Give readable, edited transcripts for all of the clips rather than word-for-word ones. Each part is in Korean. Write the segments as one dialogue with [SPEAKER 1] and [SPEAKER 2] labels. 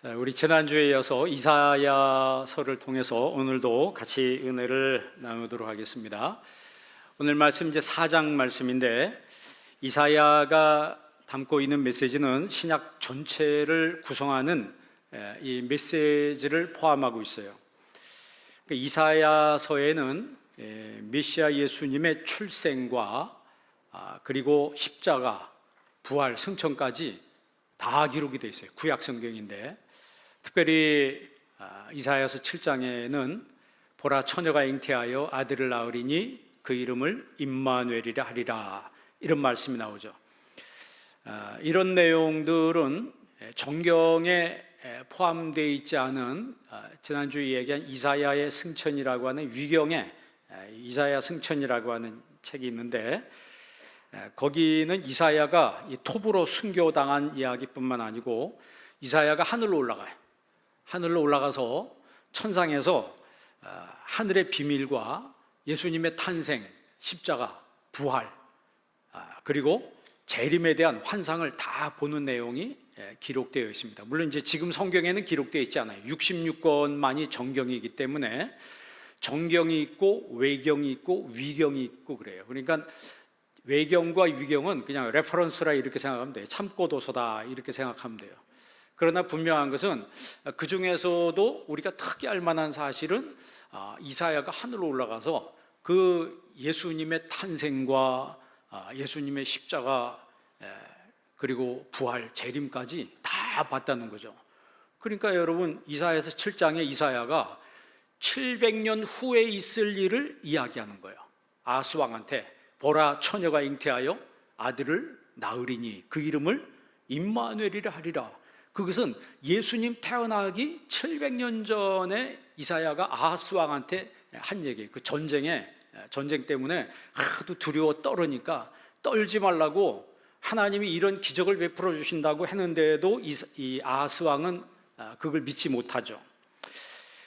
[SPEAKER 1] 자, 우리 지난주에 이어서 이사야서를 통해서 오늘도 같이 은혜를 나누도록 하겠습니다. 오늘 말씀 이제 4장 말씀인데, 이사야가 담고 있는 메시지는 신약 전체를 구성하는 이 메시지를 포함하고 있어요. 이사야서에는 메시아 예수님의 출생과 그리고 십자가, 부활, 승천까지 다 기록이 되어 있어요. 구약 성경인데, 특별히 이사야서 7장에는 보라, 처녀가 잉태하여 아들을 낳으리니 그 이름을 임마누엘이라 하리라, 이런 말씀이 나오죠. 이런 내용들은 정경에 포함되어 있지 않은, 지난주에 얘기한 이사야의 승천이라고 하는 위경에 이사야 승천이라고 하는 책이 있는데, 거기는 이사야가 톱으로 순교당한 이야기뿐만 아니고 이사야가 하늘로 올라가요. 하늘로 올라가서 천상에서 하늘의 비밀과 예수님의 탄생, 십자가, 부활, 그리고 재림에 대한 환상을 다 보는 내용이 기록되어 있습니다. 물론 이제 지금 성경에는 기록되어 있지 않아요. 66권만이 정경이기 때문에 정경이 있고 외경이 있고 위경이 있고 그래요. 그러니까 외경과 위경은 그냥 레퍼런스라 이렇게 생각하면 돼요. 참고도서다 이렇게 생각하면 돼요. 그러나 분명한 것은 그 중에서도 우리가 특이할 만한 사실은 이사야가 하늘로 올라가서 그 예수님의 탄생과 예수님의 십자가, 그리고 부활, 재림까지 다 봤다는 거죠. 그러니까 여러분, 이사야서 7장에 이사야가 700년 후에 있을 일을 이야기하는 거예요. 아스왕한테 보라, 처녀가 잉태하여 아들을 낳으리니 그 이름을 임마누엘이라 하리라. 그것은 예수님 태어나기 700년 전에 이사야가 아하스왕한테 한 얘기예요. 그 전쟁 때문에 하도 두려워 떨으니까 떨지 말라고 하나님이 이런 기적을 베풀어 주신다고 했는데도 이 아하스왕은 그걸 믿지 못하죠.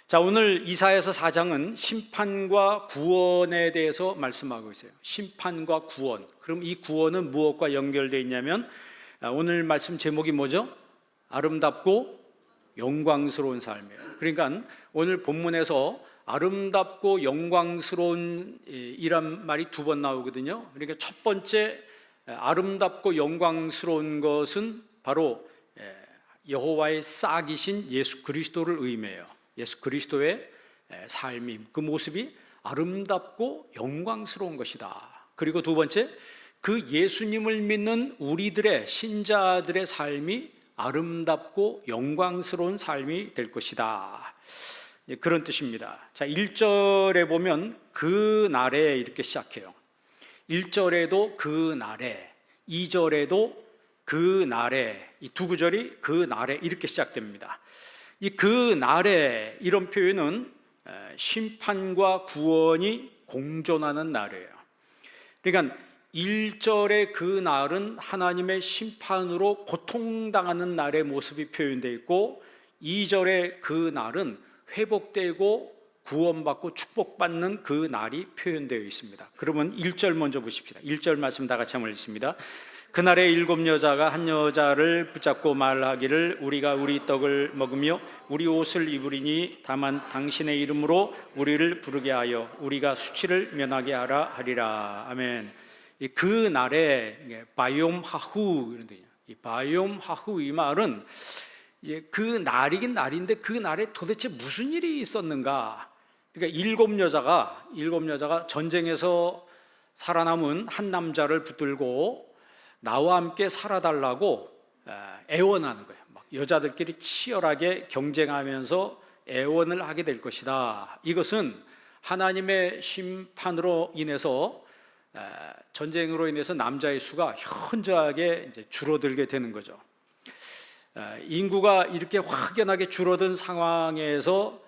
[SPEAKER 1] 자, 오늘 이사야서 4장은 심판과 구원에 대해서 말씀하고 있어요. 심판과 구원. 그럼 이 구원은 무엇과 연결되어 있냐면, 오늘 말씀 제목이 뭐죠? 아름답고 영광스러운 삶이에요. 그러니까 오늘 본문에서 아름답고 영광스러운 이란 말이 두 번 나오거든요. 그러니까 첫 번째 아름답고 영광스러운 것은 바로 여호와의 싹이신 예수 그리스도를 의미해요. 예수 그리스도의 삶이, 그 모습이 아름답고 영광스러운 것이다. 그리고 두 번째, 그 예수님을 믿는 우리들의 신자들의 삶이 아름답고 영광스러운 삶이 될 것이다, 그런 뜻입니다. 자, 1절에 보면 그 날에 이렇게 시작해요. 1절에도 그 날에, 2절에도 그 날에, 이 두 구절이 그 날에 이렇게 시작됩니다. 이 그 날에, 이런 표현은 심판과 구원이 공존하는 날이에요. 그러니까 1절의 그 날은 하나님의 심판으로 고통당하는 날의 모습이 표현되어 있고, 2절의 그 날은 회복되고 구원받고 축복받는 그 날이 표현되어 있습니다. 그러면 1절 먼저 보십시다. 1절 말씀 다 같이 한번 읽습니다. 그날에 7 여자가 한 여자를 붙잡고 말하기를 우리가 우리 떡을 먹으며 우리 옷을 입으리니 다만 당신의 이름으로 우리를 부르게 하여 우리가 수치를 면하게 하라 하리라. 아멘. 그 날에 바이옴 하후, 이 바이옴 하후, 이 말은 그 날이긴 날인데 그 날에 도대체 무슨 일이 있었는가? 그러니까 7 여자가 전쟁에서 살아남은 한 남자를 붙들고 나와 함께 살아달라고 애원하는 거예요. 막 여자들끼리 치열하게 경쟁하면서 애원을 하게 될 것이다. 이것은 하나님의 심판으로 인해서, 전쟁으로 인해서 남자의 수가 현저하게 이제 줄어들게 되는 거죠. 인구가 이렇게 확연하게 줄어든 상황에서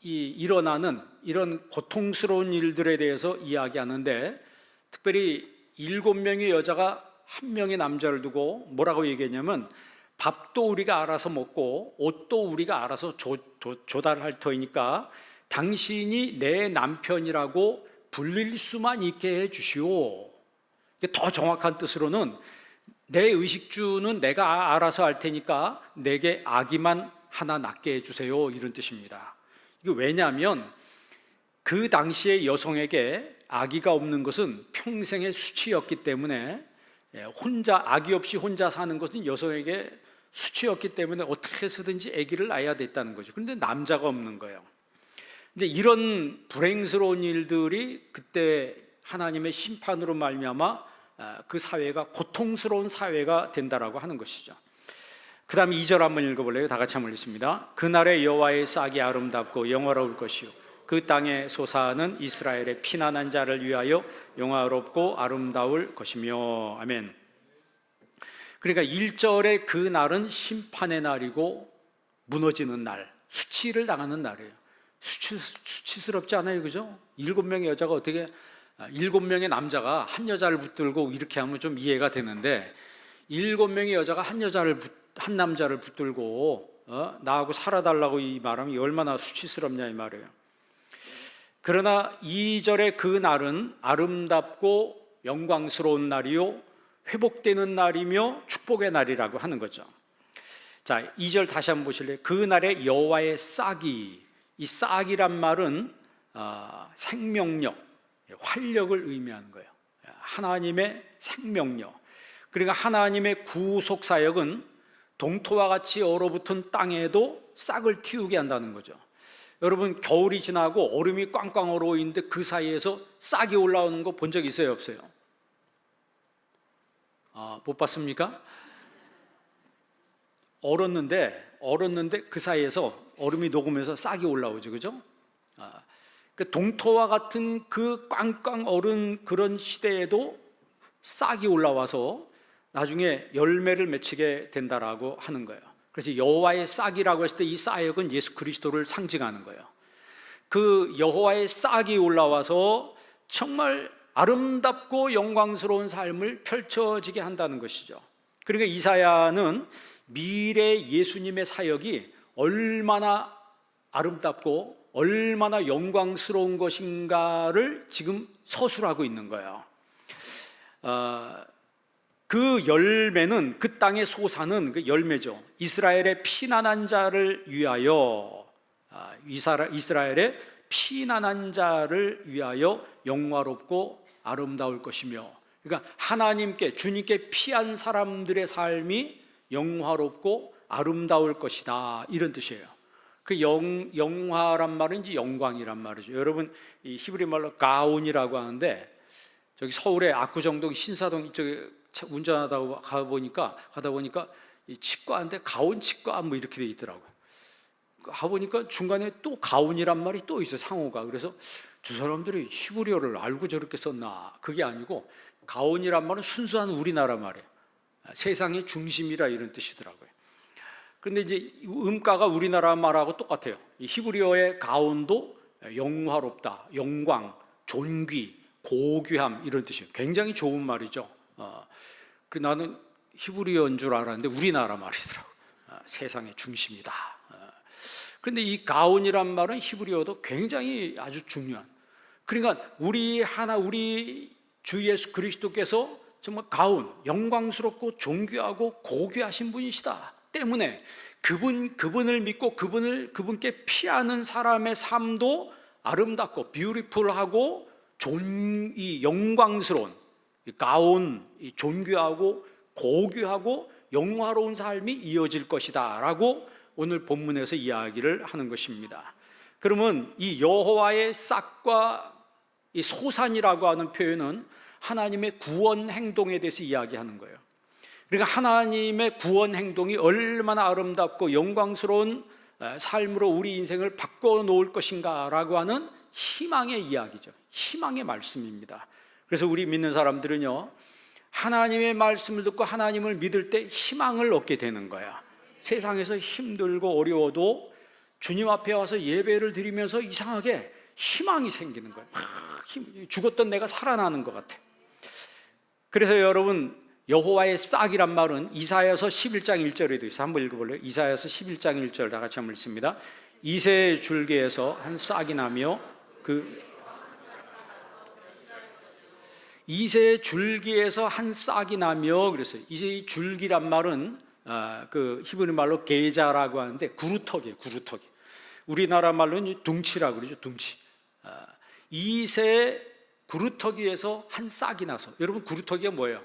[SPEAKER 1] 일어나는 이런 고통스러운 일들에 대해서 이야기하는데, 특별히 7명의 여자가 1명의 남자를 두고 뭐라고 얘기했냐면, 밥도 우리가 알아서 먹고 옷도 우리가 알아서 조달할 터이니까 당신이 내 남편이라고 불릴 수만 있게 해 주시오. 더 정확한 뜻으로는 내 의식주는 내가 알아서 할 테니까 내게 아기만 하나 낳게 해주세요, 이런 뜻입니다. 이게 왜냐하면 그 당시에 여성에게 아기가 없는 것은 평생의 수치였기 때문에, 혼자 아기 없이 혼자 사는 것은 여성에게 수치였기 때문에 어떻게 해서든지 아기를 낳아야 됐다는 거죠. 그런데 남자가 없는 거예요. 이제 이런 불행스러운 일들이 그때 하나님의 심판으로 말미암아 그 사회가 고통스러운 사회가 된다라고 하는 것이죠. 그 다음에 2절 한번 읽어볼래요? 다 같이 한번 읽습니다. 그날의 여호와의 싹이 아름답고 영화로울 것이요 그 땅에 솟아나는 이스라엘의 피난한 자를 위하여 영화롭고 아름다울 것이며. 아멘. 그러니까 1절의 그 날은 심판의 날이고 무너지는 날, 수치를 당하는 날이에요. 수치스럽지 않아요, 그죠? 7명의 여자가 어떻게 7명의 남자가 한 여자를 붙들고 이렇게 하면 좀 이해가 되는데, 7명의 여자가 한 남자를 붙들고 나하고 살아달라고 이 말하면 얼마나 수치스럽냐 이 말이에요. 그러나 2절의 그 날은 아름답고 영광스러운 날이요 회복되는 날이며 축복의 날이라고 하는 거죠. 자, 2절 다시 한번 보실래요? 그 날에 여호와의 싹이, 이 싹이란 말은 생명력, 활력을 의미하는 거예요. 하나님의 생명력. 그러니까 하나님의 구속 사역은 동토와 같이 얼어붙은 땅에도 싹을 틔우게 한다는 거죠. 여러분, 겨울이 지나고 얼음이 꽝꽝 얼어 있는데 그 사이에서 싹이 올라오는 거 본 적 있어요, 없어요? 못 봤습니까? 얼었는데 그 사이에서 얼음이 녹으면서 싹이 올라오죠, 그죠? 그 동토와 같은 그 꽝꽝 얼은 그런 시대에도 싹이 올라와서 나중에 열매를 맺히게 된다라고 하는 거예요. 그래서 여호와의 싹이라고 했을 때 이 싹은 예수 그리스도를 상징하는 거예요. 그 여호와의 싹이 올라와서 정말 아름답고 영광스러운 삶을 펼쳐지게 한다는 것이죠. 그러니까 이사야는 미래 예수님의 사역이 얼마나 아름답고 얼마나 영광스러운 것인가를 지금 서술하고 있는 거예요. 그 열매는, 그 땅에 솟아는 그 열매죠. 이스라엘의 피난한 자를 위하여, 이스라엘의 피난한 자를 위하여 영화롭고 아름다울 것이며, 그러니까 하나님께, 주님께 피한 사람들의 삶이 영화롭고 아름다울 것이다, 이런 뜻이에요. 그 영화란 말은 이제 영광이란 말이죠. 여러분, 이 히브리 말로 가온이라고 하는데, 저기 서울의 압구정동 신사동 이쪽에 운전하다 가다 보니까 이 치과인데 가온 치과 뭐 이렇게 돼 있더라고요. 가보니까 중간에 또 가온이란 말이 또 있어요, 상호가. 그래서 저 사람들이 히브리어를 알고 저렇게 썼나? 그게 아니고 가온이란 말은 순수한 우리나라 말이에요. 세상의 중심이라 이런 뜻이더라고요. 그런데 이제 음가가 우리나라 말하고 똑같아요. 이 히브리어의 가온도 영화롭다, 영광, 존귀, 고귀함 이런 뜻이에요. 굉장히 좋은 말이죠. 나는 히브리어인 줄 알았는데 우리나라 말이더라고요. 세상의 중심이다. 그런데 이 가온이란 말은 히브리어도 굉장히 아주 중요한, 그러니까 우리 주 예수 그리스도께서 정말 가온, 영광스럽고 존귀하고 고귀하신 분이시다 때문에 그분을 믿고 그분께 피하는 사람의 삶도 아름답고 뷰티풀하고 이 영광스러운 가온, 존귀하고 고귀하고 영화로운 삶이 이어질 것이다 라고 오늘 본문에서 이야기를 하는 것입니다. 그러면 이 여호와의 싹과 이 소산이라고 하는 표현은 하나님의 구원 행동에 대해서 이야기하는 거예요. 그러니까 하나님의 구원 행동이 얼마나 아름답고 영광스러운 삶으로 우리 인생을 바꿔놓을 것인가 라고 하는 희망의 이야기죠. 희망의 말씀입니다. 그래서 우리 믿는 사람들은요, 하나님의 말씀을 듣고 하나님을 믿을 때 희망을 얻게 되는 거야. 세상에서 힘들고 어려워도 주님 앞에 와서 예배를 드리면서 이상하게 희망이 생기는 거예요. 죽었던 내가 살아나는 것 같아. 그래서 여러분, 여호와의 싹이란 말은 이사야서 11장 1절에도 있어요. 한번 읽어볼래요? 이사야서 11장 1절 다 같이 한번 읽습니다. 이새의 줄기에서 한 싹이 나며 이새 줄기에서 한 싹이 나며 그랬어요. 이제 이 줄기란 말은 그 히브리 말로 게자라고 하는데 구루터기예요. 구루터기. 우리나라 말로는 둥치라고 그러죠. 둥치. 이새 구루터기에서 한 싹이 나서, 여러분 구루터기가 뭐예요?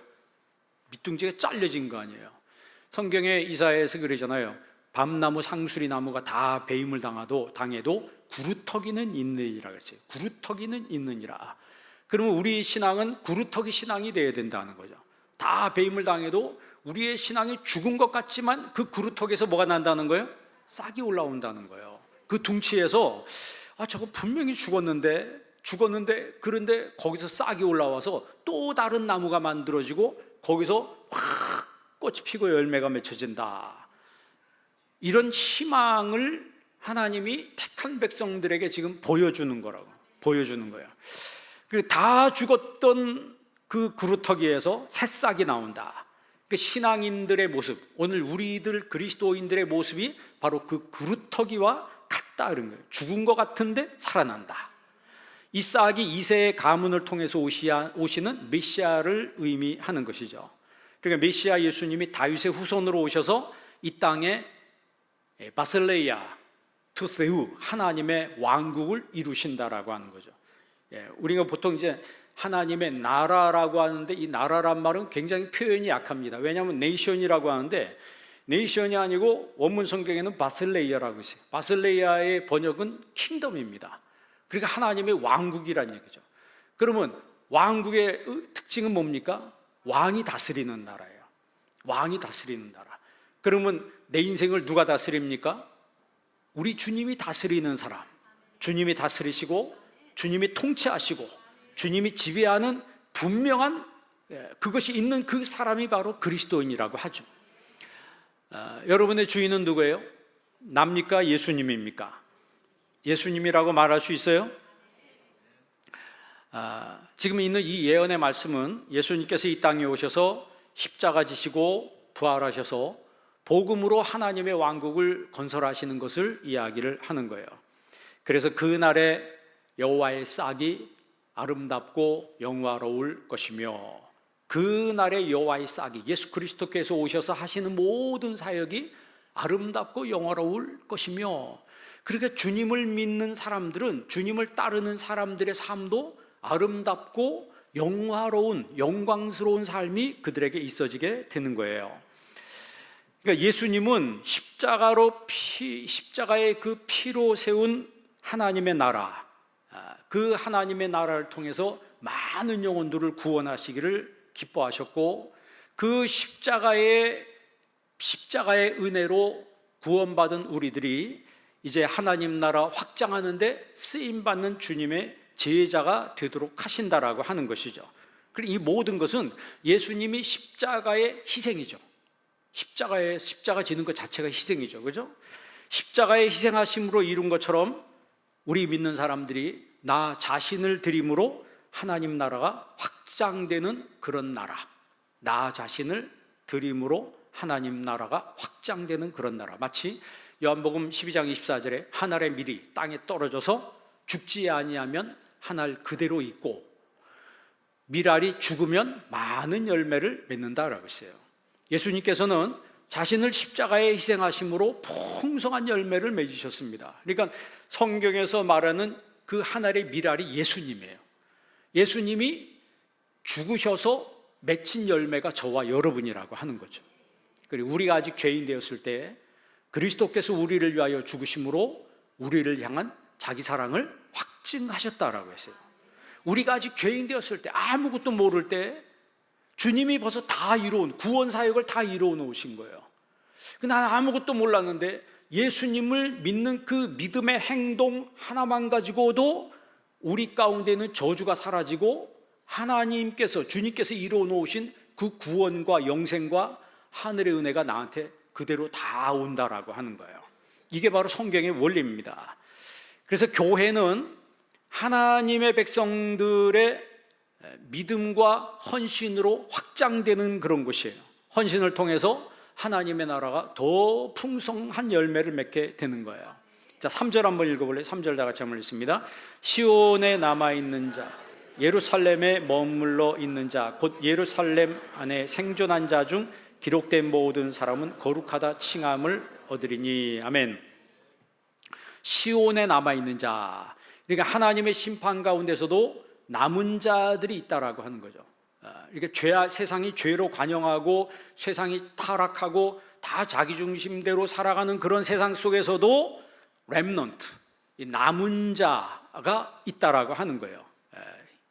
[SPEAKER 1] 밑둥지가 잘려진 거 아니에요? 성경에 이사야에서 그러잖아요. 밤나무 상수리 나무가 다 배임을 당해도 구루터기는 있느니라 그랬어요. 구루터기는 있느니라. 그러면 우리 신앙은 구루터기 신앙이 되어야 된다는 거죠. 다 배임을 당해도 우리의 신앙이 죽은 것 같지만 그 구루터기에서 뭐가 난다는 거예요? 싹이 올라온다는 거예요. 그 둥치에서 저거 분명히 죽었는데 그런데 거기서 싹이 올라와서 또 다른 나무가 만들어지고 거기서 확 꽃이 피고 열매가 맺혀진다. 이런 희망을 하나님이 택한 백성들에게 지금 보여주는 거예요. 그리고 다 죽었던 그 구루터기에서 새싹이 나온다. 그 신앙인들의 모습, 오늘 우리들 그리스도인들의 모습이 바로 그 구루터기와 같다 그런 거예요. 죽은 것 같은데 살아난다. 이 싹이 이새의 가문을 통해서 오시는 메시아를 의미하는 것이죠. 그러니까 메시아 예수님이 다윗의 후손으로 오셔서 이 땅에 바슬레이아 투세우 하나님의 왕국을 이루신다라고 하는 거죠. 우리가 보통 이제 하나님의 나라라고 하는데 이 나라란 말은 굉장히 표현이 약합니다. 왜냐하면 네이션이라고 하는데 네이션이 아니고 원문 성경에는 바슬레이아라고 있어요. 바슬레이아의 번역은 킹덤입니다. 그러니까 하나님의 왕국이란 얘기죠. 그러면 왕국의 특징은 뭡니까? 왕이 다스리는 나라예요. 왕이 다스리는 나라. 그러면 내 인생을 누가 다스립니까? 우리 주님이 다스리는 사람. 주님이 다스리시고 주님이 통치하시고 주님이 지배하는 분명한 그것이 있는 그 사람이 바로 그리스도인이라고 하죠. 여러분의 주인은 누구예요? 납니까? 예수님입니까? 예수님이라고 말할 수 있어요? 지금 있는 이 예언의 말씀은 예수님께서 이 땅에 오셔서 십자가 지시고 부활하셔서 복음으로 하나님의 왕국을 건설하시는 것을 이야기를 하는 거예요. 그래서 그날에 여호와의 싹이 아름답고 영화로울 것이며, 그날의 여호와의 싹이 예수 그리스도께서 오셔서 하시는 모든 사역이 아름답고 영화로울 것이며, 그러니까 주님을 믿는 사람들은, 주님을 따르는 사람들의 삶도 아름답고 영화로운, 영광스러운 삶이 그들에게 있어지게 되는 거예요. 그러니까 예수님은 십자가의 그 피로 세운 하나님의 나라, 그 하나님의 나라를 통해서 많은 영혼들을 구원하시기를 기뻐하셨고, 그 십자가의 은혜로 구원받은 우리들이 이제 하나님 나라 확장하는데 쓰임받는 주님의 제자가 되도록 하신다라고 하는 것이죠. 그리고 이 모든 것은 예수님이 십자가의 희생이죠. 십자가 지는 것 자체가 희생이죠. 그죠? 십자가의 희생하심으로 이룬 것처럼 우리 믿는 사람들이 나 자신을 드림으로 하나님 나라가 확장되는 그런 나라, 나 자신을 드림으로 하나님 나라가 확장되는 그런 나라. 마치 요한복음 12장 24절에 한 알의 밀이 땅에 떨어져서 죽지 아니하면 한 알 그대로 있고 밀알이 죽으면 많은 열매를 맺는다라고 했어요. 예수님께서는 자신을 십자가에 희생하심으로 풍성한 열매를 맺으셨습니다. 그러니까 성경에서 말하는 그 한 알의 밀알이 예수님이에요. 예수님이 죽으셔서 맺힌 열매가 저와 여러분이라고 하는 거죠. 그리고 우리가 아직 죄인 되었을 때 그리스도께서 우리를 위하여 죽으심으로 우리를 향한 자기 사랑을 확증하셨다라고 했어요. 우리가 아직 죄인 되었을 때, 아무것도 모를 때 주님이 벌써 다 이루은 구원 사역을 다 이루어 놓으신 거예요. 난 아무것도 몰랐는데 예수님을 믿는 그 믿음의 행동 하나만 가지고도 우리 가운데는 저주가 사라지고 하나님께서, 주님께서 이루어 놓으신 그 구원과 영생과 하늘의 은혜가 나한테 그대로 다 온다라고 하는 거예요. 이게 바로 성경의 원리입니다. 그래서 교회는 하나님의 백성들의 믿음과 헌신으로 확장되는 그런 곳이에요. 헌신을 통해서 하나님의 나라가 더 풍성한 열매를 맺게 되는 거예요. 자, 3절 한번 읽어볼래요? 3절 다 같이 한번 읽습니다. 시온에 남아있는 자 예루살렘에 머물러 있는 자 곧 예루살렘 안에 생존한 자 중 기록된 모든 사람은 거룩하다 칭함을 얻으리니. 아멘. 시온에 남아있는 자, 그러니까 하나님의 심판 가운데서도 남은 자들이 있다라고 하는 거죠. 이렇게 세상이 죄로 관영하고 세상이 타락하고 다 자기 중심대로 살아가는 그런 세상 속에서도 렘넌트, 이 남은 자가 있다라고 하는 거예요.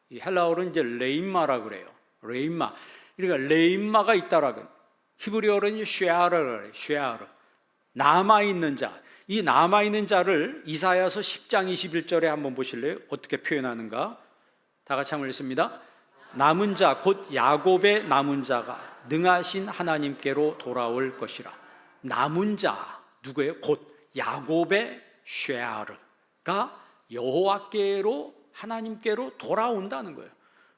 [SPEAKER 1] 이 헬라어로는 이제 레임마라고 그래요. 레임마. 그러니까 레임마가 있다라고. 히브리어로는 쉐아르라고 그래요. 쉐아르. 남아있는 자. 이 남아있는 자를 이사야서 10장 21절에 한번 보실래요? 어떻게 표현하는가? 다 같이 한번 읽습니다. 남은 자, 곧 야곱의 남은 자가 능하신 하나님께로 돌아올 것이라. 남은 자, 누구예요? 곧 야곱의 쉐아르가 여호와께로, 하나님께로 돌아온다는 거예요.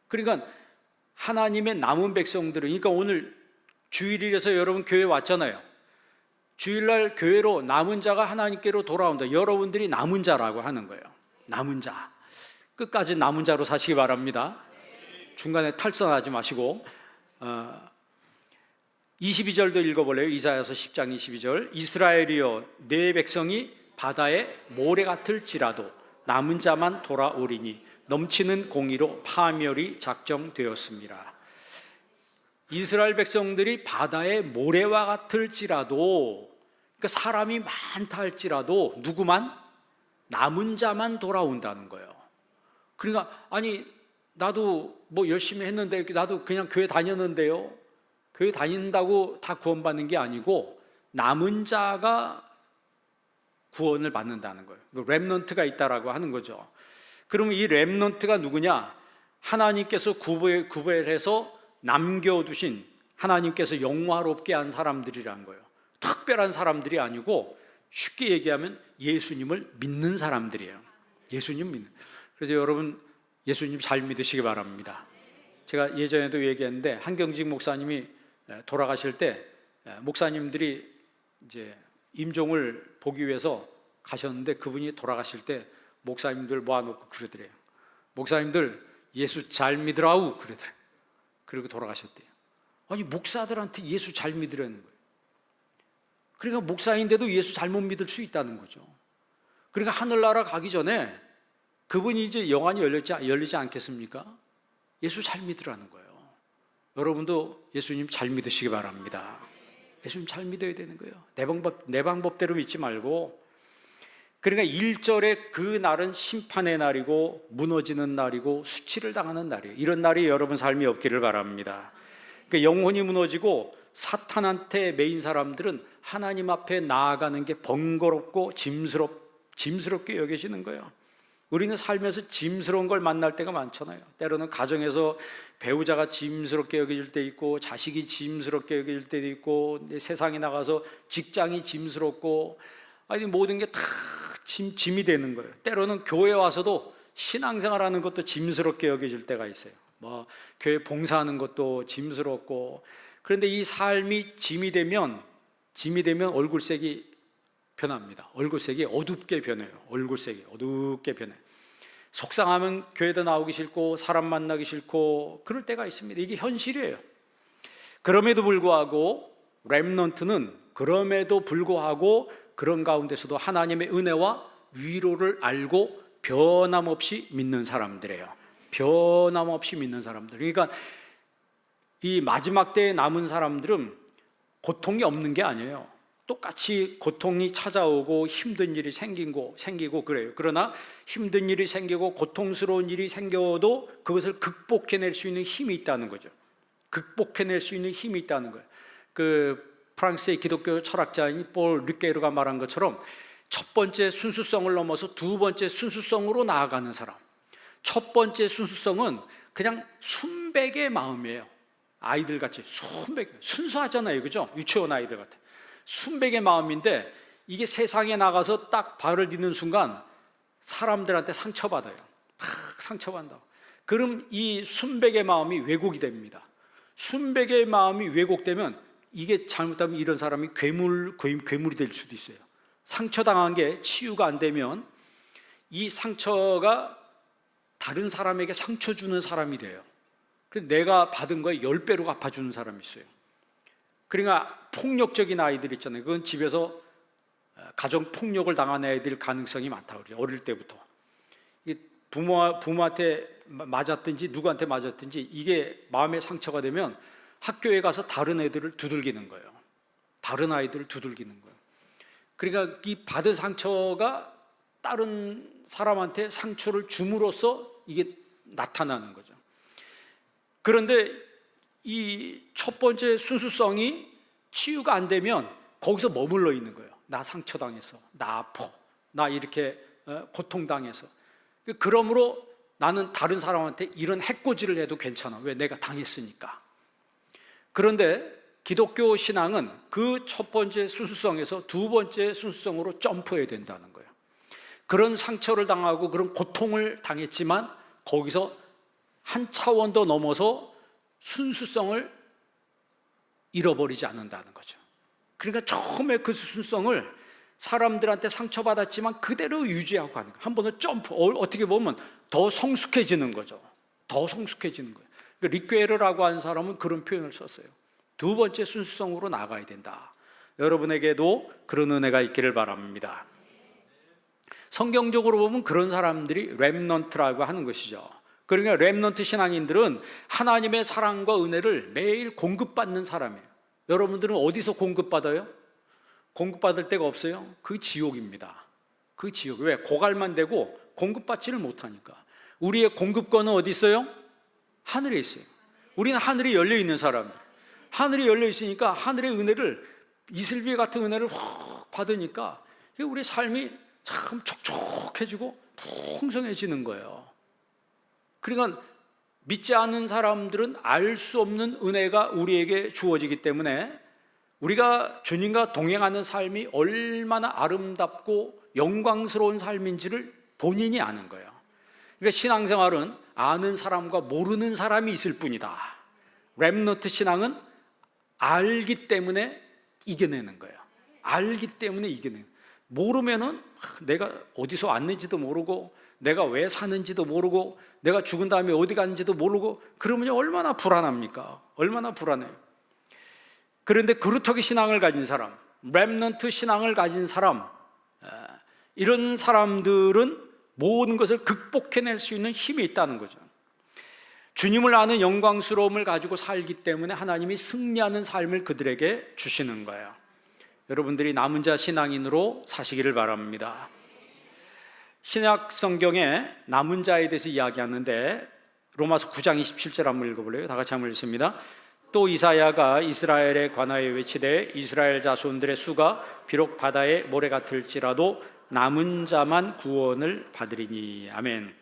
[SPEAKER 1] 그러니까 하나님의 남은 백성들은, 그러니까 오늘 주일이라서 여러분 교회 왔잖아요. 주일날 교회로 남은 자가 하나님께로 돌아온다. 여러분들이 남은 자라고 하는 거예요. 남은 자. 끝까지 남은 자로 사시기 바랍니다. 중간에 탈선하지 마시고. 22절도 읽어볼래요? 이사야서 10장 22절. 이스라엘이여 내 백성이 바다의 모래 같을지라도 남은 자만 돌아오리니 넘치는 공의로 파멸이 작정되었습니다. 이스라엘 백성들이 바다의 모래와 같을지라도, 그러니까 사람이 많다 할지라도 누구만? 남은 자만 돌아온다는 거예요. 그러니까 아니 나도 뭐 열심히 했는데, 나도 그냥 교회 다녔는데요, 교회 다닌다고 다 구원받는 게 아니고 남은 자가 구원을 받는다는 거예요. 렘넌트가 있다라고 하는 거죠. 그러면 이 렘넌트가 누구냐? 하나님께서 구별해서 남겨두신, 하나님께서 영화롭게 한 사람들이란 거예요. 특별한 사람들이 아니고 쉽게 얘기하면 예수님을 믿는 사람들이에요. 예수님 믿는. 그래서 여러분 예수님 잘 믿으시기 바랍니다. 제가 예전에도 얘기했는데 한경직 목사님이 돌아가실 때 목사님들이 이제 임종을 보기 위해서 가셨는데, 그분이 돌아가실 때 목사님들 모아놓고 그러더래요. 목사님들 예수 잘 믿으라우 그러더래요. 그리고 돌아가셨대요. 아니 목사들한테 예수 잘 믿으라는 거예요. 그러니까 목사인데도 예수 잘못 믿을 수 있다는 거죠. 그러니까 하늘나라 가기 전에 그분이 이제 영안이 열리지 않겠습니까? 예수 잘 믿으라는 거예요. 여러분도 예수님 잘 믿으시기 바랍니다. 예수님 잘 믿어야 되는 거예요. 내 방법대로 믿지 말고. 그러니까 1절에 그 날은 심판의 날이고 무너지는 날이고 수치를 당하는 날이에요. 이런 날이 여러분 삶이 없기를 바랍니다. 그러니까 영혼이 무너지고 사탄한테 매인 사람들은 하나님 앞에 나아가는 게 번거롭고 짐스럽게 여겨지는 거예요. 우리는 살면서 짐스러운 걸 만날 때가 많잖아요. 때로는 가정에서 배우자가 짐스럽게 여겨질 때 있고, 자식이 짐스럽게 여겨질 때도 있고, 세상에 나가서 직장이 짐스럽고, 아니 모든 게 다 짐이 되는 거예요. 때로는 교회 와서도 신앙생활하는 것도 짐스럽게 여겨질 때가 있어요. 뭐 교회 봉사하는 것도 짐스럽고. 그런데 이 삶이 짐이 되면 얼굴색이 변합니다. 얼굴색이 어둡게 변해요. 얼굴색이 어둡게 변해요. 속상하면 교회도 나오기 싫고 사람 만나기 싫고 그럴 때가 있습니다. 이게 현실이에요. 그럼에도 불구하고 렘넌트는 그런 가운데서도 하나님의 은혜와 위로를 알고 변함없이 믿는 사람들이에요. 변함없이 믿는 사람들. 그러니까 이 마지막 때에 남은 사람들은 고통이 없는 게 아니에요. 똑같이 고통이 찾아오고 힘든 일이 생기고 그래요. 그러나 힘든 일이 생기고 고통스러운 일이 생겨도 그것을 극복해낼 수 있는 힘이 있다는 거죠. 극복해낼 수 있는 힘이 있다는 거예요. 프랑스의 기독교 철학자인 폴 르케르가 말한 것처럼 첫 번째 순수성을 넘어서 두 번째 순수성으로 나아가는 사람. 첫 번째 순수성은 그냥 순백의 마음이에요. 아이들같이 순수하잖아요. 그죠? 유치원 아이들 같아. 순백의 마음인데 이게 세상에 나가서 딱 발을 딛는 순간 사람들한테 상처받아요. 상처받는다고. 그럼 이 순백의 마음이 왜곡이 됩니다. 순백의 마음이 왜곡되면 이게 잘못하면 이런 사람이 괴물이 될 수도 있어요. 상처당한 게 치유가 안 되면 이 상처가 다른 사람에게 상처 주는 사람이 돼요. 그래서 내가 받은 거에 10배로 갚아주는 사람이 있어요. 그러니까 폭력적인 아이들 있잖아요. 그건 집에서 가정 폭력을 당한 애들 가능성이 많다고 그래요. 어릴 때부터. 부모한테 맞았든지 누구한테 맞았든지 이게 마음의 상처가 되면 학교에 가서 다른 애들을 두들기는 거예요. 다른 아이들을 두들기는 거예요. 그러니까 이 받은 상처가 다른 사람한테 상처를 줌으로써 이게 나타나는 거죠. 그런데 이 첫 번째 순수성이 치유가 안 되면 거기서 머물러 있는 거예요. 나 상처당해서, 나 아파, 나 이렇게 고통당해서. 그러므로 나는 다른 사람한테 이런 해코지를 해도 괜찮아. 왜? 내가 당했으니까. 그런데 기독교 신앙은 그 첫 번째 순수성에서 두 번째 순수성으로 점프해야 된다는 거예요. 그런 상처를 당하고 그런 고통을 당했지만 거기서 한 차원 더 넘어서 순수성을 잃어버리지 않는다는 거죠. 그러니까 처음에 그 순수성을 사람들한테 상처받았지만 그대로 유지하고 가는 거예요. 한 번은 점프, 어떻게 보면 더 성숙해지는 거죠. 더 성숙해지는 거예요. 리퀘르라고 하는 사람은 그런 표현을 썼어요. 두 번째 순수성으로 나가야 된다. 여러분에게도 그런 은혜가 있기를 바랍니다. 성경적으로 보면 그런 사람들이 렘넌트라고 하는 것이죠. 그러니까 렘넌트 신앙인들은 하나님의 사랑과 은혜를 매일 공급받는 사람이에요. 여러분들은 어디서 공급받아요? 공급받을 데가 없어요? 그 지옥입니다. 그 지옥. 왜? 고갈만 되고 공급받지를 못하니까. 우리의 공급권은 어디 있어요? 하늘에 있어요. 우리는 하늘이 열려 있는 사람들. 하늘이 열려 있으니까 하늘의 은혜를, 이슬비 같은 은혜를 확 받으니까 우리 삶이 참 촉촉해지고 풍성해지는 거예요. 그러니까 믿지 않는 사람들은 알 수 없는 은혜가 우리에게 주어지기 때문에 우리가 주님과 동행하는 삶이 얼마나 아름답고 영광스러운 삶인지를 본인이 아는 거예요. 그러니까 신앙생활은 아는 사람과 모르는 사람이 있을 뿐이다. 렘넌트 신앙은 알기 때문에 이겨내는 거예요. 알기 때문에 이겨내는 거예요. 모르면은 내가 어디서 왔는지도 모르고 내가 왜 사는지도 모르고 내가 죽은 다음에 어디 갔는지도 모르고 그러면 얼마나 불안합니까? 얼마나 불안해요. 그런데 그루터기 신앙을 가진 사람, 렘넌트 신앙을 가진 사람, 이런 사람들은 모든 것을 극복해낼 수 있는 힘이 있다는 거죠. 주님을 아는 영광스러움을 가지고 살기 때문에 하나님이 승리하는 삶을 그들에게 주시는 거예요. 여러분들이 남은 자 신앙인으로 사시기를 바랍니다. 신약 성경에 남은 자에 대해서 이야기하는데 로마서 9장 27절 한번 읽어볼래요? 다 같이 한번 읽습니다. 또 이사야가 이스라엘에 관하여 외치되 이스라엘 자손들의 수가 비록 바다의 모래 같을지라도 남은 자만 구원을 받으리니. 아멘.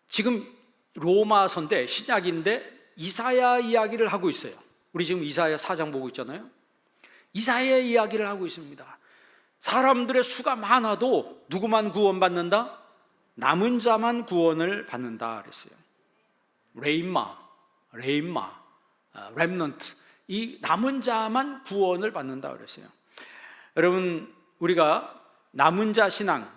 [SPEAKER 1] 지금 로마서인데 신약인데 이사야 이야기를 하고 있어요. 우리 지금 이사야 4장 보고 있잖아요. 이사야 이야기를 하고 있습니다. 사람들의 수가 많아도 누구만 구원받는다? 남은 자만 구원을 받는다 그랬어요. 렘넌트, 이 남은 자만 구원을 받는다 그랬어요. 여러분, 우리가 남은 자 신앙,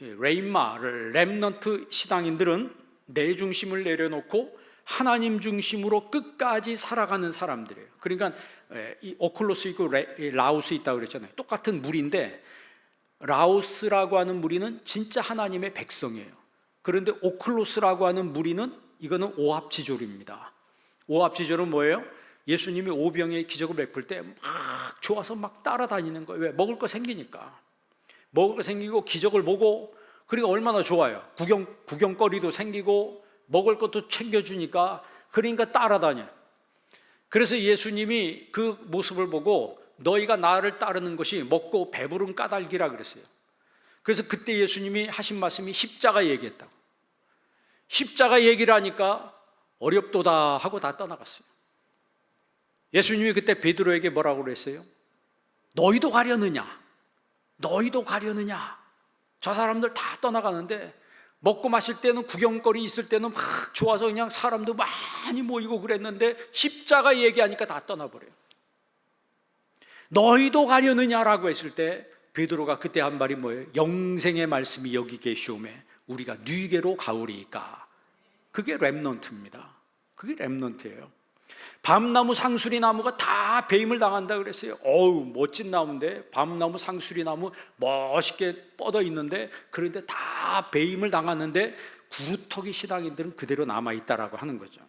[SPEAKER 1] 렘넌트 신앙인들은 내 중심을 내려놓고 하나님 중심으로 끝까지 살아가는 사람들이에요. 그러니까 이 오클로스 있고 라오스 있다고 그랬잖아요. 똑같은 무리인데 라오스라고 하는 무리는 진짜 하나님의 백성이에요. 그런데 오클로스라고 하는 무리는 이거는 오합지졸입니다. 오합지졸은 뭐예요? 예수님이 오병의 기적을 베풀 때 막 좋아서 막 따라다니는 거예요. 왜? 먹을 거 생기니까. 먹을 거 생기고 기적을 보고 그러니까 얼마나 좋아요. 구경거리도 생기고 먹을 것도 챙겨주니까 그러니까 따라다녀. 그래서 예수님이 그 모습을 보고 너희가 나를 따르는 것이 먹고 배부른 까닭이라 그랬어요. 그래서 그때 예수님이 하신 말씀이 십자가 얘기했다고. 십자가 얘기를 하니까 어렵도다 하고 다 떠나갔어요. 예수님이 그때 베드로에게 뭐라고 그랬어요? 너희도 가려느냐? 너희도 가려느냐? 저 사람들 다 떠나가는데 먹고 마실 때는 구경거리 있을 때는 막 좋아서 그냥 사람도 많이 모이고 그랬는데 십자가 얘기하니까 다 떠나버려요. 너희도 가려느냐라고 했을 때 베드로가 그때 한 말이 뭐예요? 영생의 말씀이 여기 계시오매 우리가 뉘게로 가오리이까. 그게 렘넌트입니다. 그게 렘넌트예요. 밤나무 상수리 나무가 다 배임을 당한다 그랬어요. 어우, 멋진 나무인데, 밤나무 상수리 나무 멋있게 뻗어 있는데, 그런데 다 배임을 당하는데 구루터기 신앙인들은 그대로 남아있다라고 하는 거죠.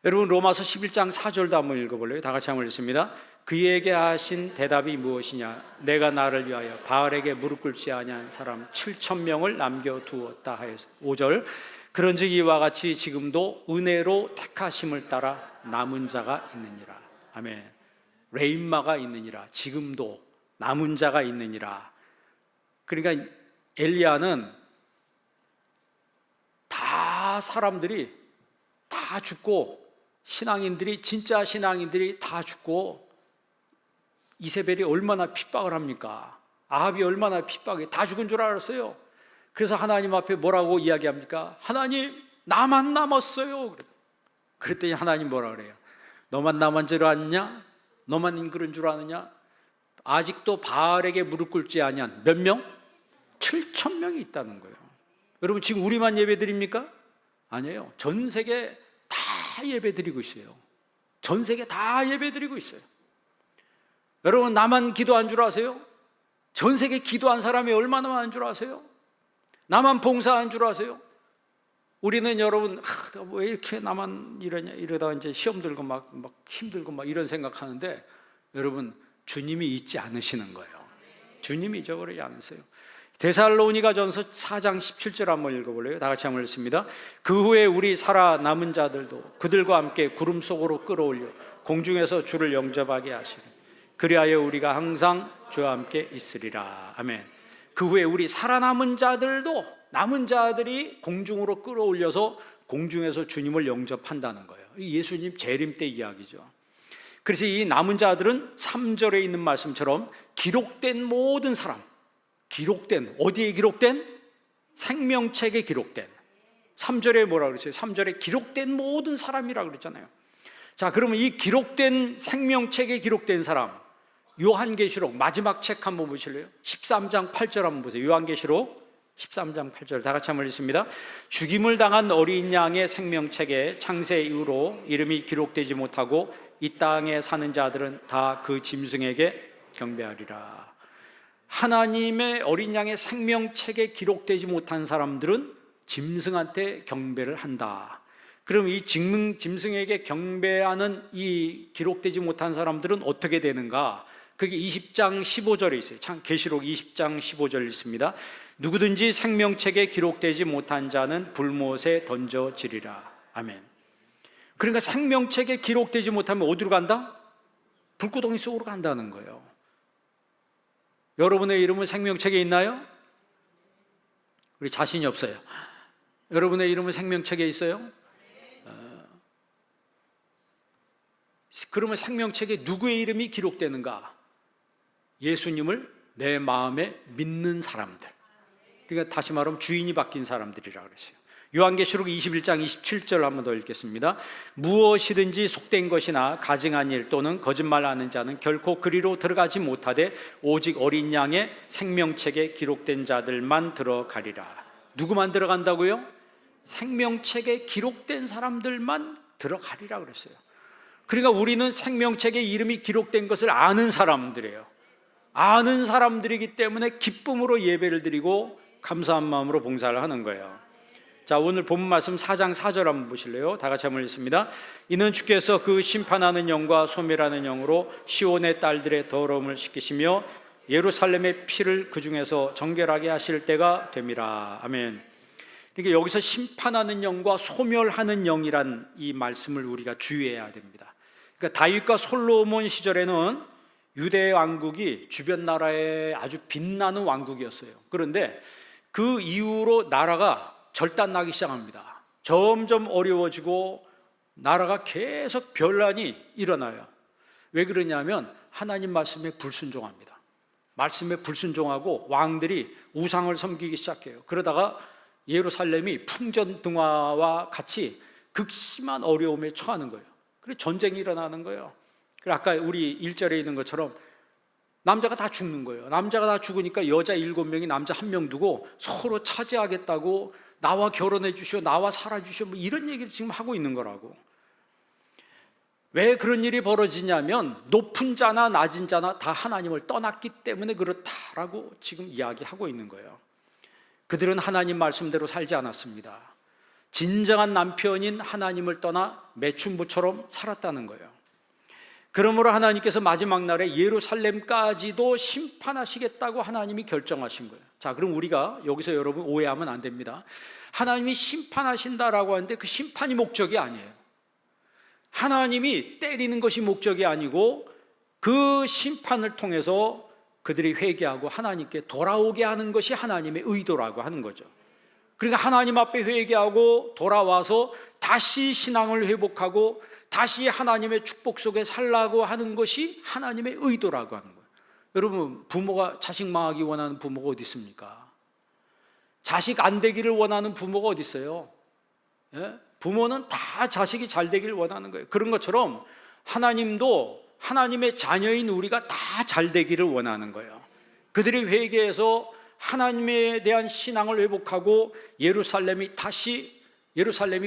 [SPEAKER 1] 여러분, 로마서 11장 4절도 한번 읽어볼래요? 다 같이 한번 읽습니다. 그에게 하신 대답이 무엇이냐? 내가 나를 위하여 바알에게 무릎 꿇지 아니한 사람 7,000명을 남겨두었다 하여서. 5절, 그런즉 이와 같이 지금도 은혜로 택하심을 따라 남은 자가 있느니라. 아멘. 레인마가 있느니라. 지금도 남은 자가 있느니라. 그러니까 엘리야는 다 사람들이 다 죽고, 신앙인들이, 진짜 신앙인들이 다 죽고, 이세벨이 얼마나 핍박을 합니까? 아합이 얼마나 핍박해. 다 죽은 줄 알았어요. 그래서 하나님 앞에 뭐라고 이야기합니까? 하나님, 나만 남았어요. 그랬더니 하나님 뭐라 그래요? 너만 남은 줄 아느냐? 너만 그런 줄 아느냐? 아직도 바알에게 무릎 꿇지 아니한 몇 명? 7,000명이 있다는 거예요. 여러분, 지금 우리만 예배 드립니까? 아니에요. 전 세계 다 예배 드리고 있어요. 전 세계 다 예배 드리고 있어요. 여러분, 나만 기도한 줄 아세요? 전 세계 기도한 사람이 얼마나 많은 줄 아세요? 나만 봉사한 줄 아세요? 우리는 여러분, 왜 이렇게 나만 이러냐, 이러다가 이제 시험 들고 막 힘들고 막 이런 생각하는데, 여러분, 주님이 잊지 않으시는 거예요. 주님이 잊어버리지 않으세요. 데살로니가전서 4장 17절 한번 읽어볼래요? 다 같이 한번 읽습니다. 그 후에 우리 살아남은 자들도 그들과 함께 구름 속으로 끌어올려 공중에서 주를 영접하게 하시리. 그리하여 우리가 항상 주와 함께 있으리라. 아멘. 그 후에 우리 살아남은 자들도, 남은 자들이 공중으로 끌어올려서 공중에서 주님을 영접한다는 거예요. 예수님 재림 때 이야기죠. 그래서 이 남은 자들은 3절에 있는 말씀처럼 기록된 모든 사람, 기록된, 어디에 기록된? 생명책에 기록된. 3절에 뭐라 그랬어요? 3절에 기록된 모든 사람이라고 그랬잖아요. 자, 그러면 이 기록된 생명책에 기록된 사람, 요한계시록 마지막 책 한번 보실래요? 13장 8절 한번 보세요. 요한계시록 13장 8절 다 같이 한번 읽습니다. 죽임을 당한 어린 양의 생명책에 창세 이후로 이름이 기록되지 못하고 이 땅에 사는 자들은 다 그 짐승에게 경배하리라. 하나님의 어린 양의 생명책에 기록되지 못한 사람들은 짐승한테 경배를 한다. 그럼 이 짐승에게 경배하는 이 기록되지 못한 사람들은 어떻게 되는가? 그게 20장 15절에 있어요. 계시록 20장 15절 있습니다. 누구든지 생명책에 기록되지 못한 자는 불못에 던져지리라. 아멘. 그러니까 생명책에 기록되지 못하면 어디로 간다? 불구덩이 속으로 간다는 거예요. 여러분의 이름은 생명책에 있나요? 우리 자신이 없어요. 여러분의 이름은 생명책에 있어요? 그러면 생명책에 누구의 이름이 기록되는가? 예수님을 내 마음에 믿는 사람들. 그러니까 다시 말하면 주인이 바뀐 사람들이라고 그랬어요. 요한계시록 21장 27절 한번 더 읽겠습니다. 무엇이든지 속된 것이나 가증한 일 또는 거짓말하는 자는 결코 그리로 들어가지 못하되 오직 어린 양의 생명책에 기록된 자들만 들어가리라. 누구만 들어간다고요? 생명책에 기록된 사람들만 들어가리라 그랬어요. 그러니까 우리는 생명책에 이름이 기록된 것을 아는 사람들이에요. 아는 사람들이기 때문에 기쁨으로 예배를 드리고 감사한 마음으로 봉사를 하는 거예요. 자, 오늘 본문 말씀 4장 4절 한번 보실래요? 다 같이 한번 읽습니다. 이는 주께서 그 심판하는 영과 소멸하는 영으로 시온의 딸들의 더러움을 씻기시며 예루살렘의 피를 그 중에서 정결하게 하실 때가 됨이라. 아멘. 그러니까 여기서 심판하는 영과 소멸하는 영이란 이 말씀을 우리가 주의해야 됩니다. 그러니까 다윗과 솔로몬 시절에는 유대 왕국이 주변 나라에 아주 빛나는 왕국이었어요. 그런데 그 이후로 나라가 절단나기 시작합니다. 점점 어려워지고 나라가 계속 변란이 일어나요. 왜 그러냐면 하나님 말씀에 불순종합니다. 말씀에 불순종하고 왕들이 우상을 섬기기 시작해요. 그러다가 예루살렘이 풍전등화와 같이 극심한 어려움에 처하는 거예요. 그래서 전쟁이 일어나는 거예요. 아까 우리 1절에 있는 것처럼 남자가 다 죽는 거예요. 남자가 다 죽으니까 여자 7명이 남자 1명 두고 서로 차지하겠다고 나와 결혼해 주시오, 나와 살아 주시오, 뭐 이런 얘기를 지금 하고 있는 거라고. 왜 그런 일이 벌어지냐면 높은 자나 낮은 자나 다 하나님을 떠났기 때문에 그렇다라고 지금 이야기하고 있는 거예요. 그들은 하나님 말씀대로 살지 않았습니다. 진정한 남편인 하나님을 떠나 매춘부처럼 살았다는 거예요. 그러므로 하나님께서 마지막 날에 예루살렘까지도 심판하시겠다고 하나님이 결정하신 거예요. 자, 그럼 우리가 여기서 여러분 오해하면 안 됩니다. 하나님이 심판하신다라고 하는데 그 심판이 목적이 아니에요. 하나님이 때리는 것이 목적이 아니고 그 심판을 통해서 그들이 회개하고 하나님께 돌아오게 하는 것이 하나님의 의도라고 하는 거죠. 그러니까 하나님 앞에 회개하고 돌아와서 다시 신앙을 회복하고 다시 하나님의 축복 속에 살라고 하는 것이 하나님의 의도라고 하는 거예요. 여러분, 부모가 자식 망하기 원하는 부모가 어디 있습니까? 자식 안 되기를 원하는 부모가 어디 있어요? 예? 부모는 다 자식이 잘 되기를 원하는 거예요. 그런 것처럼 하나님도 하나님의 자녀인 우리가 다 잘 되기를 원하는 거예요. 그들이 회개해서 하나님에 대한 신앙을 회복하고 예루살렘이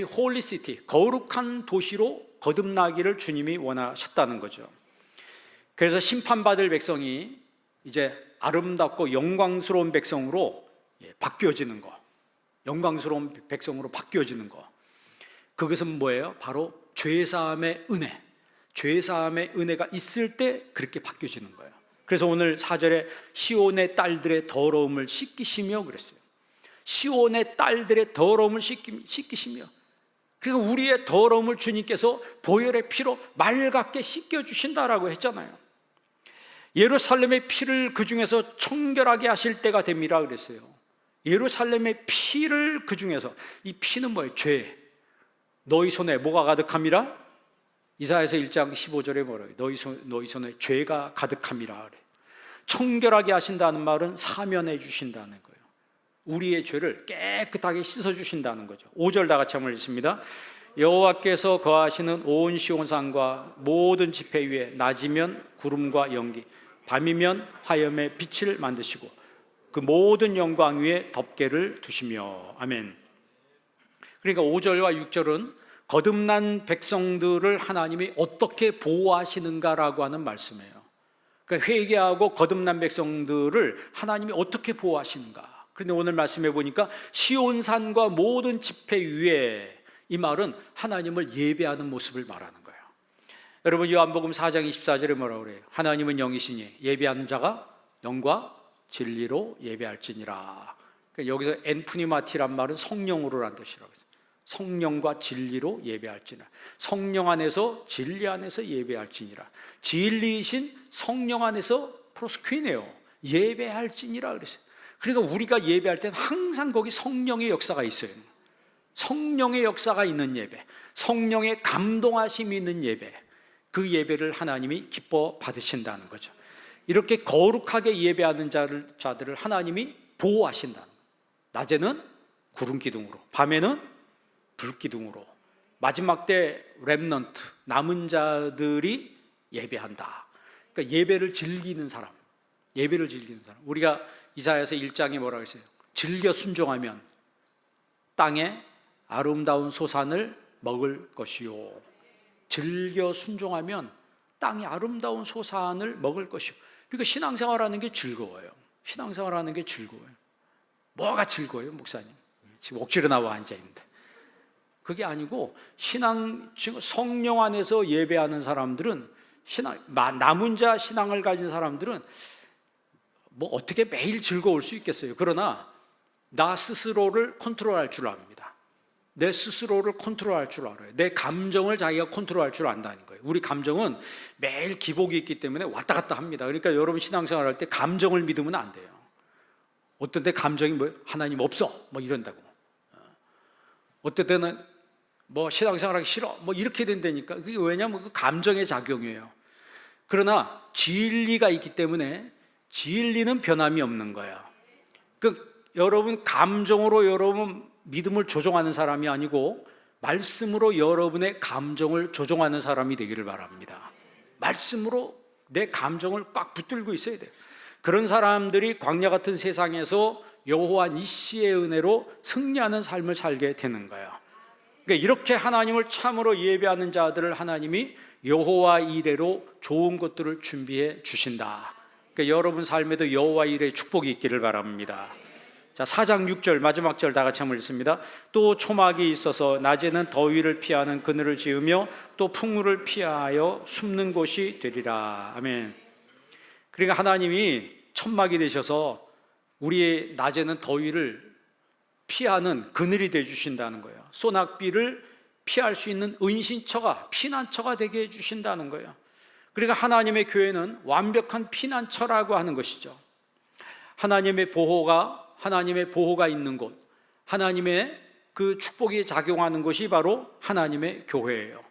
[SPEAKER 1] 홀리시티, 거룩한 도시로 거듭나기를 주님이 원하셨다는 거죠. 그래서 심판받을 백성이 이제 아름답고 영광스러운 백성으로 바뀌어지는 거, 영광스러운 백성으로 바뀌어지는 거, 그것은 뭐예요? 바로 죄사함의 은혜, 죄사함의 은혜가 있을 때 그렇게 바뀌어지는 거예요. 그래서 오늘 4절에 시온의 딸들의 더러움을 씻기시며 그랬어요. 시온의 딸들의 더러움을 씻기시며, 그리고 우리의 더러움을 주님께서 보혈의 피로 맑게 씻겨주신다라고 했잖아요. 예루살렘의 피를 그 중에서 청결하게 하실 때가 됩니다 그랬어요. 예루살렘의 피를 그 중에서, 이 피는 뭐예요? 죄. 너희 손에 뭐가 가득함이라? 이사야서 1장 15절에 뭐라고요? 너희 손에 죄가 가득함이라 그래. 청결하게 하신다는 말은 사면해 주신다는 거예요. 우리의 죄를 깨끗하게 씻어주신다는 거죠. 5절 다 같이 한번 읽습니다. 여호와께서 거하시는 온 시온산과 모든 지폐 위에 낮이면 구름과 연기, 밤이면 화염의 빛을 만드시고 그 모든 영광 위에 덮개를 두시며. 아멘. 그러니까 5절과 6절은 거듭난 백성들을 하나님이 어떻게 보호하시는가라고 하는 말씀이에요. 그러니까 회개하고 거듭난 백성들을 하나님이 어떻게 보호하시는가. 그런데 오늘 말씀해 보니까 시온산과 모든 지폐 위에, 이 말은 하나님을 예배하는 모습을 말하는 거예요. 여러분, 요한복음 4장 24절에 뭐라고 그래요? 하나님은 영이시니 예배하는 자가 영과 진리로 예배할지니라. 그러니까 여기서 엔푸니마티란 말은 성령으로란 뜻이라고 해요. 성령과 진리로 예배할지니라. 성령 안에서 진리 안에서 예배할지니라. 진리이신 성령 안에서 프로스퀴네요, 예배할지니라 그랬어요. 그러니까 우리가 예배할 때는 항상 거기 성령의 역사가 있어요. 성령의 역사가 있는 예배, 성령의 감동하심이 있는 예배, 그 예배를 하나님이 기뻐 받으신다는 거죠. 이렇게 거룩하게 예배하는 자들을 하나님이 보호하신다는 거예요. 낮에는 구름 기둥으로, 밤에는 불 기둥으로, 마지막 때 렘넌트, 남은 자들이 예배한다. 그러니까 예배를 즐기는 사람, 예배를 즐기는 사람. 우리가 이사야서 1장에 뭐라고 했어요? 즐겨 순종하면 땅에 아름다운 소산을 먹을 것이요. 즐겨 순종하면 땅에 아름다운 소산을 먹을 것이요. 그러니까 신앙생활하는 게 즐거워요. 신앙생활하는 게 즐거워요. 뭐가 즐거워요, 목사님? 지금 억지로 나와 앉아있는데. 그게 아니고, 성령 안에서 예배하는 사람들은, 남은 자 신앙을 가진 사람들은 뭐 어떻게 매일 즐거울 수 있겠어요. 그러나 나 스스로를 컨트롤할 줄 압니다. 내 스스로를 컨트롤할 줄 알아요. 내 감정을 자기가 컨트롤할 줄 안다는 거예요. 우리 감정은 매일 기복이 있기 때문에 왔다 갔다 합니다. 그러니까 여러분 신앙생활 할 때 감정을 믿으면 안 돼요. 어떤 때 감정이 뭐예요? 하나님 없어, 뭐 이런다고. 어떤 때는 뭐 신앙생활하기 싫어, 뭐 이렇게 된다니까. 그게 왜냐면 그 감정의 작용이에요. 그러나 진리가 있기 때문에 진리는 변함이 없는 거예요. 여러분 감정으로 여러분 믿음을 조종하는 사람이 아니고 말씀으로 여러분의 감정을 조종하는 사람이 되기를 바랍니다. 말씀으로 내 감정을 꽉 붙들고 있어야 돼요. 그런 사람들이 광야 같은 세상에서 여호와 니시의 은혜로 승리하는 삶을 살게 되는 거예요. 그러니까 이렇게 하나님을 참으로 예배하는 자들을 하나님이 여호와 이레로 좋은 것들을 준비해 주신다. 그러니까 여러분 삶에도 여호와 이레의 축복이 있기를 바랍니다. 자, 4장 6절 마지막 절 다 같이 한번 읽습니다. 또 초막이 있어서 낮에는 더위를 피하는 그늘을 지으며 또 풍물을 피하여 숨는 곳이 되리라. 아멘. 그러니까 하나님이 천막이 되셔서 우리의 낮에는 더위를 피하는 그늘이 되어 주신다는 거예요. 소낙비를 피할 수 있는 은신처가, 피난처가 되게 해주신다는 거예요. 그러니까 하나님의 교회는 완벽한 피난처라고 하는 것이죠. 하나님의 보호가 있는 곳, 하나님의 그 축복이 작용하는 것이 바로 하나님의 교회예요.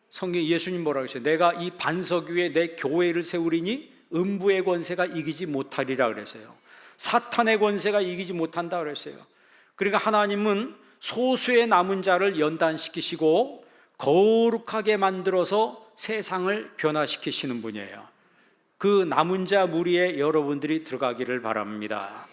[SPEAKER 1] 성경 예수님 뭐라고 했어요? 내가 이 반석 위에 내 교회를 세우리니 음부의 권세가 이기지 못하리라 그랬어요. 사탄의 권세가 이기지 못한다 그랬어요. 그러니까 하나님은 소수의 남은 자를 연단시키시고 거룩하게 만들어서 세상을 변화시키시는 분이에요. 그 남은 자 무리에 여러분들이 들어가기를 바랍니다.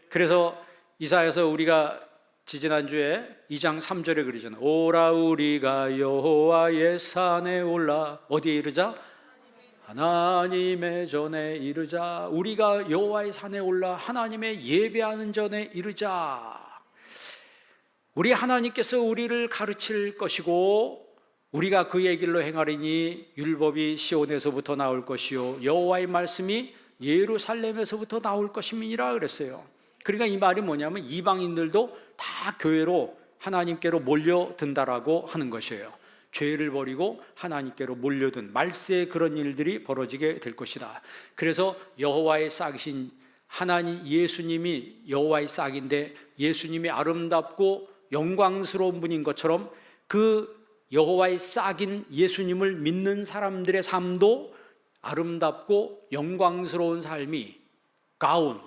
[SPEAKER 1] 그래서 이사야서 우리가 지지난주에 2장 3절에 그러잖아요. 오라 우리가 여호와의 산에 올라 어디에 이르자? 하나님의 전에 이르자. 우리가 여호와의 산에 올라 하나님의 예배하는 전에 이르자. 우리 하나님께서 우리를 가르칠 것이고 우리가 그의 길로 행하리니 율법이 시온에서부터 나올 것이요 여호와의 말씀이 예루살렘에서부터 나올 것임이니라 그랬어요. 그러니까 이 말이 뭐냐면 이방인들도 다 교회로 하나님께로 몰려든다라고 하는 것이에요. 죄를 버리고 하나님께로 몰려든 말세에 그런 일들이 벌어지게 될 것이다. 그래서 여호와의 싹이신 하나님 예수님이 여호와의 싹인데 예수님이 아름답고 영광스러운 분인 것처럼 그 여호와의 싹인 예수님을 믿는 사람들의 삶도 아름답고 영광스러운 삶이 가운,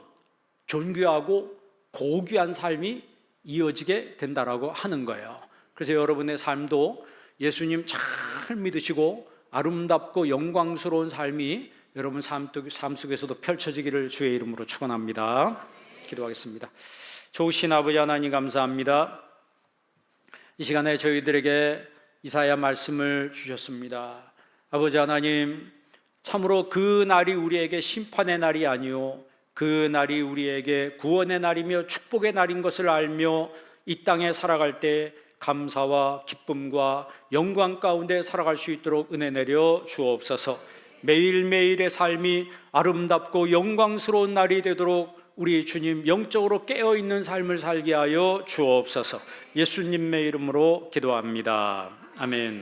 [SPEAKER 1] 존귀하고 고귀한 삶이 이어지게 된다라고 하는 거예요. 그래서 여러분의 삶도 예수님 잘 믿으시고 아름답고 영광스러운 삶이 여러분 삶 속에서도 펼쳐지기를 주의 이름으로 축원합니다. 기도하겠습니다. 좋으신 아버지 하나님 감사합니다. 이 시간에 저희들에게 이사야 말씀을 주셨습니다. 아버지 하나님, 참으로 그 날이 우리에게 심판의 날이 아니요 그 날이 우리에게 구원의 날이며 축복의 날인 것을 알며 이 땅에 살아갈 때 감사와 기쁨과 영광 가운데 살아갈 수 있도록 은혜 내려 주옵소서. 매일매일의 삶이 아름답고 영광스러운 날이 되도록 우리 주님 영적으로 깨어있는 삶을 살게 하여 주옵소서. 예수님의 이름으로 기도합니다. 아멘.